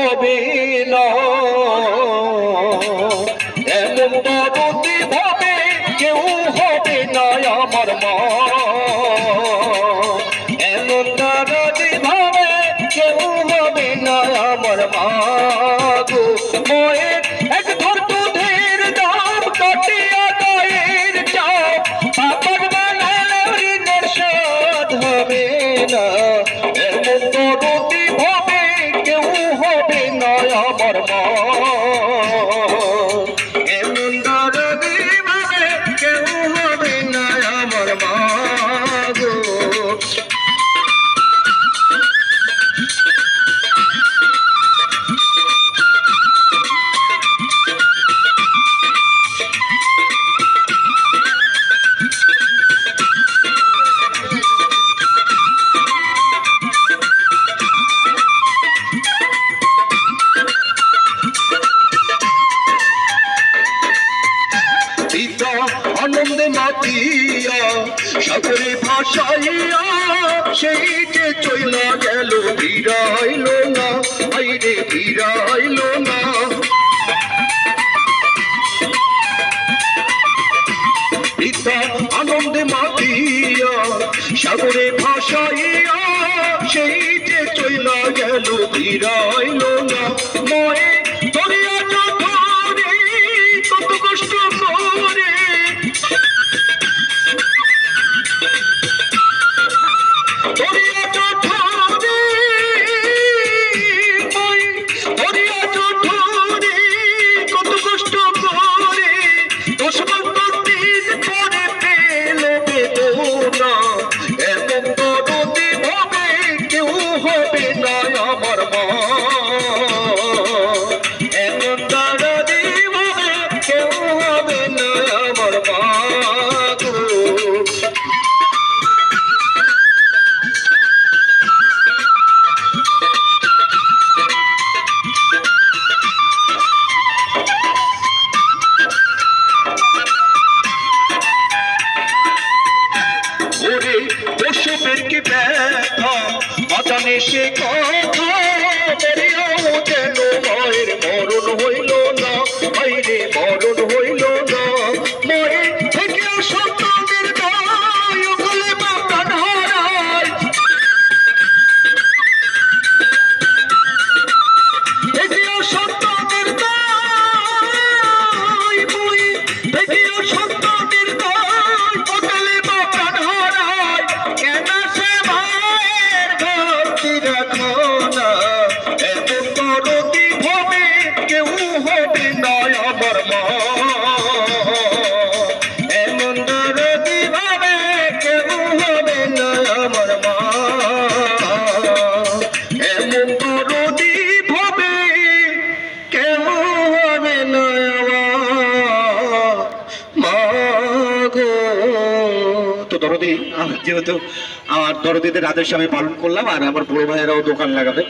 হবে না, এমন দরদি ভাবে কেউ হবে না আমার মা, এমন দরদি ভাবে কেউ হবে না আমার মা গো। মায়ের এক ধর দুধের দাম কাটিয়া গায়ের চাপ, পাপড় বানানোর ঋণের শোধ হবে না, এমন দরদি ভাবে কেউ হবে না আমার মা, এমন দরদি ভাবে কেউ হবে না আমার মা গো। পিতা আনন্দে মাতিয়া সাগরে ভাসাইয়া সেই যে চইলা গেল, ফিরাইল না আইরে ফিরাইল না। পিতা আনন্দে মাতিয়া সাগরে ভাসাইয়া সেই যে চইলা গেল, ফিরাইল না। ময়ে ধরিয়া ধরে কত কষ্ট করে, ধরিয়া ধরে ধরিয়া ধরে কত কষ্ট করে, 10 বছর দিন পরে পেল বেদনা, এমন দরদি ভাবে কেউ হবে না আমার মা, এমন দরদি ভাবে কেউ হবে না আমার মা গো। ওরে প্রসবের কি ব্যথা বাজানে সে কথা, বেরিয়াও যেন মায়ের মরণ হইল না, বাইরে মরণ হইল না। মায়ের থেকেও সন্তানের দায় ওগুলো প্রাণ হারায়, থেকেও সন্তানের দায়, বই থেকেও সন্তানের দায় ওগুলো প্রাণ হারায়। কেন সে মায়ের ভক্তি রাখো না, এমন দরদি ভাবে কেউ হবে না আমার মা, এমন দরদি ভাবে কেউ হবে না আমার মা, এমন দরদি ভাবে কেউ হবে না আমার মা গো। তো দরদি যেহেতু আমার দরদিদের আদেশ আমি পালন করলাম, আর আমার বড় ভাইয়েরাও দোকান লাগাবে।